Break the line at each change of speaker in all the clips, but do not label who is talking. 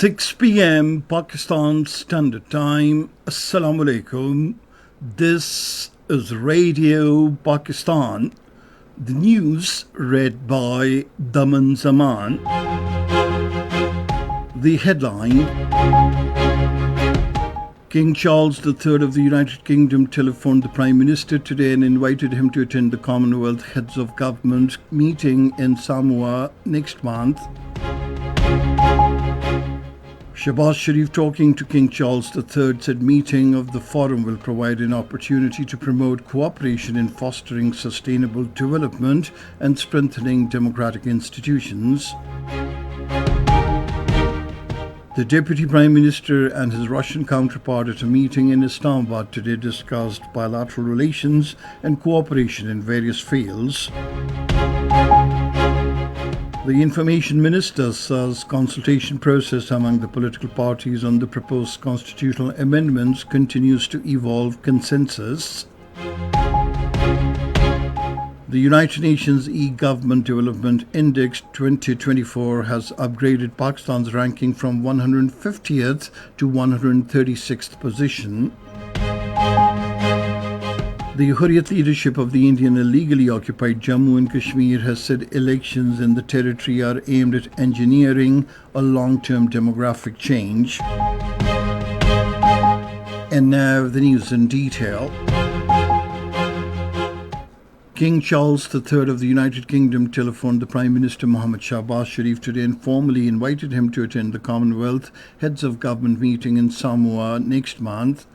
6 p.m. Pakistan Standard Time. Assalamu alaikum. This is Radio Pakistan. The news read by Daman Zaman. The headline: King Charles III of the United Kingdom telephoned the Prime Minister today and invited him to attend the Commonwealth Heads of Government meeting in Samoa next month. Shahbaz Sharif, talking to King Charles III, said meeting of the forum will provide an opportunity to promote cooperation in fostering sustainable development and strengthening democratic institutions. The Deputy Prime Minister and his Russian counterpart at a meeting in Islamabad today discussed bilateral relations and cooperation in various fields. The Information Minister says consultation process among the political parties on the proposed constitutional amendments continues to evolve consensus. The United Nations E-Government Development Index 2024 has upgraded Pakistan's ranking from 150th to 136th position. The Hurriyat leadership of the Indian illegally occupied Jammu and Kashmir has said elections in the territory are aimed at engineering a long-term demographic change. And now the news in detail. King Charles III of the United Kingdom telephoned the Prime Minister Mohammed Shahbaz Sharif today and formally invited him to attend the Commonwealth Heads of Government meeting in Samoa next month.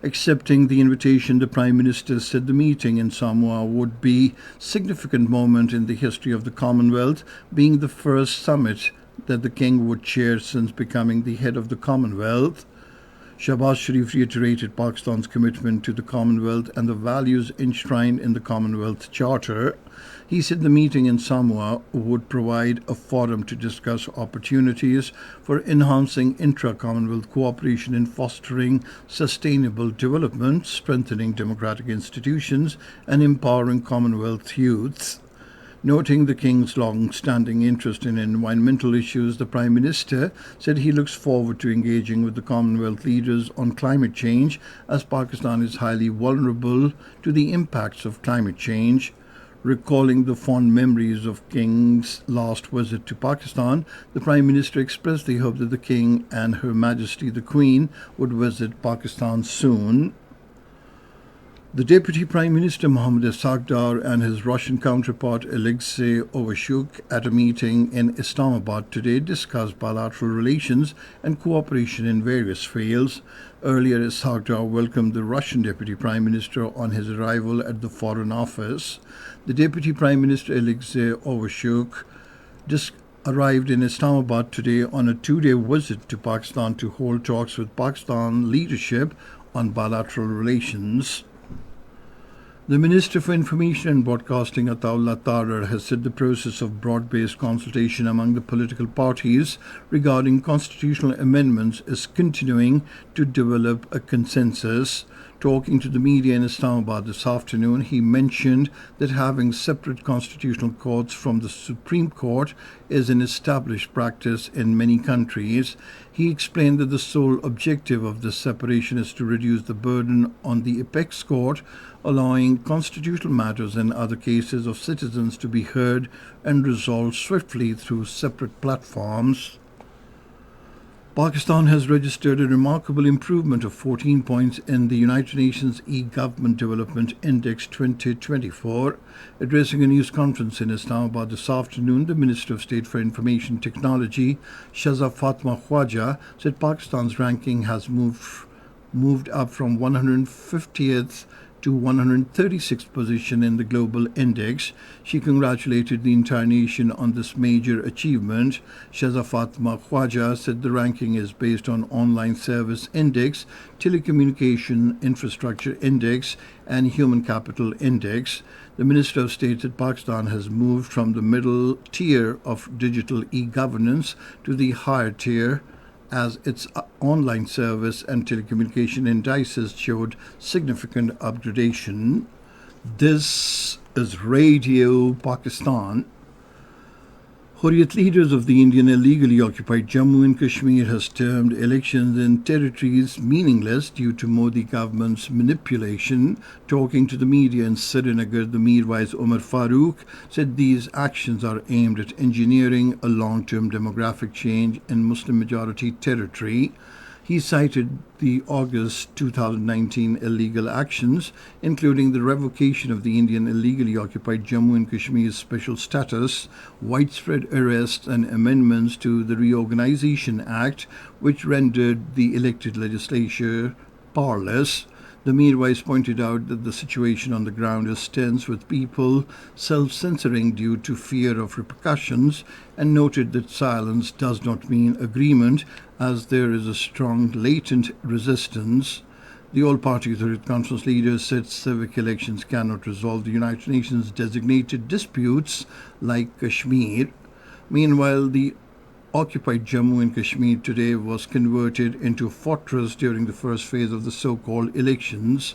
Accepting the invitation, the Prime Minister said the meeting in Samoa would be a significant moment in the history of the Commonwealth, being the first summit that the King would chair since becoming the head of the Commonwealth. Shahbaz Sharif reiterated Pakistan's commitment to the Commonwealth and the values enshrined in the Commonwealth Charter. He said the meeting in Samoa would provide a forum to discuss opportunities for enhancing intra-Commonwealth cooperation in fostering sustainable development, strengthening democratic institutions, and empowering Commonwealth youths. Noting the King's long-standing interest in environmental issues, the Prime Minister said he looks forward to engaging with the Commonwealth leaders on climate change, as Pakistan is highly vulnerable to the impacts of climate change. Recalling the fond memories of King's last visit to Pakistan, the Prime Minister expressed the hope that the King and Her Majesty the Queen would visit Pakistan soon. The Deputy Prime Minister Mohammad Asagdar and his Russian counterpart Alexei Overshuk at a meeting in Islamabad today discussed bilateral relations and cooperation in various fields. Earlier, Asagdar welcomed the Russian Deputy Prime Minister on his arrival at the Foreign Office. The Deputy Prime Minister Alexei Overshuk arrived in Islamabad today on a two-day visit to Pakistan to hold talks with Pakistan leadership on bilateral relations. The Minister for Information and Broadcasting, Ataullah Tarar, has said the process of broad-based consultation among the political parties regarding constitutional amendments is continuing to develop a consensus. Talking to the media in Islamabad this afternoon, he mentioned that having separate constitutional courts from the Supreme Court is an established practice in many countries. He explained that the sole objective of this separation is to reduce the burden on the apex court, allowing constitutional matters and other cases of citizens to be heard and resolved swiftly through separate platforms. Pakistan has registered a remarkable improvement of 14 points in the United Nations E-Government Development Index 2024. Addressing a news conference in Islamabad this afternoon, the Minister of State for Information Technology, Shahzad Fatma Khwaja, said Pakistan's ranking has moved up from 150th to 136th position in the global index. She congratulated the entire nation on this major achievement. Shahzad Fatma Khwaja said the ranking is based on Online Service Index, Telecommunication Infrastructure Index, and Human Capital Index. The Minister of State said Pakistan has moved from the middle tier of digital e-governance to the higher tier, as its online service and telecommunication indices showed significant upgradation. This is Radio Pakistan. Hurriyat leaders of the Indian illegally occupied Jammu and Kashmir has termed elections in territories meaningless due to Modi government's manipulation. Talking to the media in Srinagar, the Mirwais Umar Farooq said these actions are aimed at engineering a long-term demographic change in Muslim-majority territory. He cited the August 2019 illegal actions, including the revocation of the Indian illegally occupied Jammu and Kashmir's special status, widespread arrests, and amendments to the Reorganization Act, which rendered the elected legislature powerless. The Mirwais pointed out that the situation on the ground is tense, with people self-censoring due to fear of repercussions, and noted that silence does not mean agreement, as there is a strong latent resistance. The all-party Third Conference leaders said civic elections cannot resolve the United Nations designated disputes like Kashmir. Meanwhile, the occupied Jammu and Kashmir today was converted into a fortress during the first phase of the so-called elections.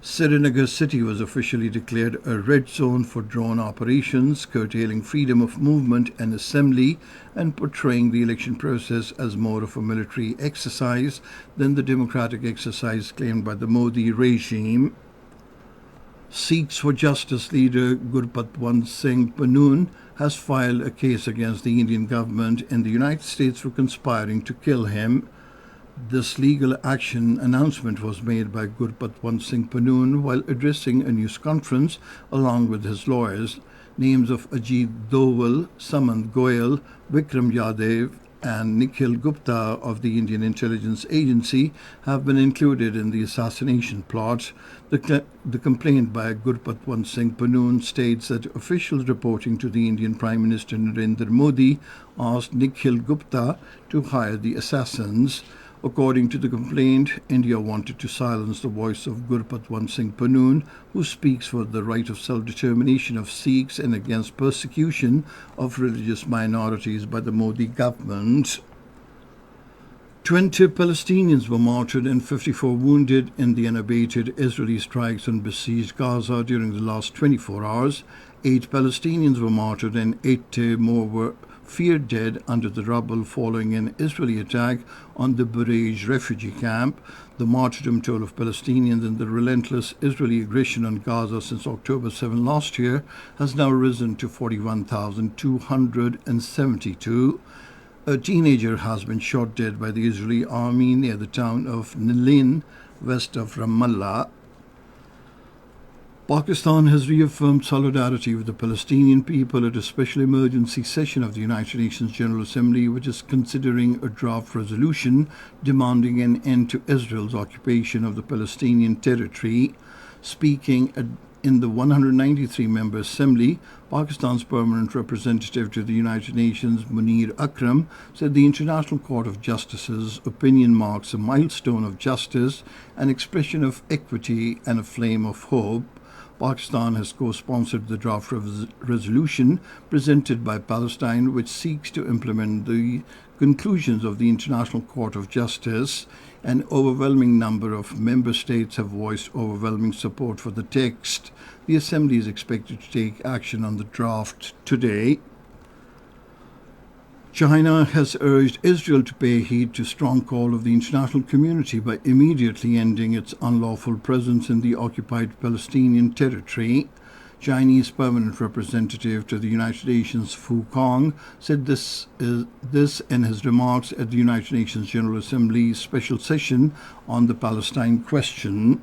Srinagar city was officially declared a red zone for drone operations, curtailing freedom of movement and assembly and portraying the election process as more of a military exercise than the democratic exercise claimed by the Modi regime. Sikhs for Justice leader Gurpatwant Singh Pannoon has filed a case against the Indian government in the United States for conspiring to kill him. This legal action announcement was made by Gurpatwant Singh Pannoon while addressing a news conference along with his lawyers. Names of Ajit Doval, Samant Goyal, Vikram Yadav, and Nikhil Gupta of the Indian Intelligence Agency have been included in the assassination plot. The complaint by Gurpatwant Singh Pannoon states that officials reporting to the Indian Prime Minister Narendra Modi asked Nikhil Gupta to hire the assassins. According to the complaint, India wanted to silence the voice of Gurpatwant Singh Pannoon, who speaks for the right of self-determination of Sikhs and against persecution of religious minorities by the Modi government. 20 Palestinians were martyred and 54 wounded in the unabated Israeli strikes on besieged Gaza during the last 24 hours. 8 Palestinians were martyred and 80 more were feared dead under the rubble following an Israeli attack on the Burej refugee camp. The martyrdom toll of Palestinians in the relentless Israeli aggression on Gaza since October 7 last year has now risen to 41,272. A teenager has been shot dead by the Israeli army near the town of Nilin, west of Ramallah. Pakistan has reaffirmed solidarity with the Palestinian people at a special emergency session of the United Nations General Assembly, which is considering a draft resolution demanding an end to Israel's occupation of the Palestinian territory. Speaking in the 193-member Assembly, Pakistan's permanent representative to the United Nations, Munir Akram, said the International Court of Justice's opinion marks a milestone of justice, an expression of equity, and a flame of hope. Pakistan has co-sponsored the draft resolution presented by Palestine, which seeks to implement the conclusions of the International Court of Justice. An overwhelming number of member states have voiced overwhelming support for the text. The Assembly is expected to take action on the draft today. China has urged Israel to pay heed to strong call of the international community by immediately ending its unlawful presence in the occupied Palestinian territory. Chinese permanent representative to the United Nations Fu Kong said this in his remarks at the United Nations General Assembly's special session on the Palestine question.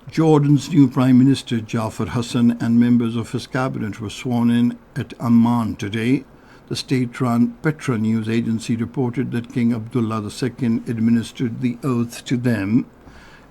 Jordan's new Prime Minister Jafar Hassan and members of his cabinet were sworn in at Amman today. The state-run Petra news agency reported that King Abdullah II administered the oath to them.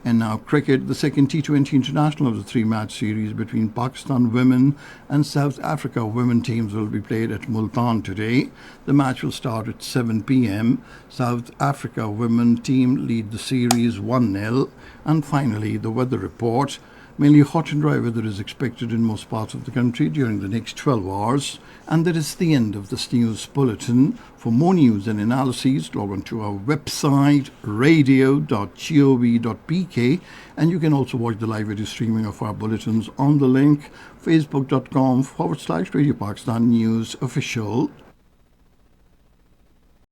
And now cricket, the second T20 international of the three-match series between Pakistan women and South Africa women teams will be played at Multan today. The match will start at 7 p.m. South Africa women team lead the series 1-0. And finally, the weather report. Mainly hot and dry weather is expected in most parts of the country during the next 12 hours. And that is the end of this news bulletin. For more news and analyses, log on to our website radio.gov.pk, and you can also watch the live video streaming of our bulletins on the link facebook.com/Radio Pakistan News Official.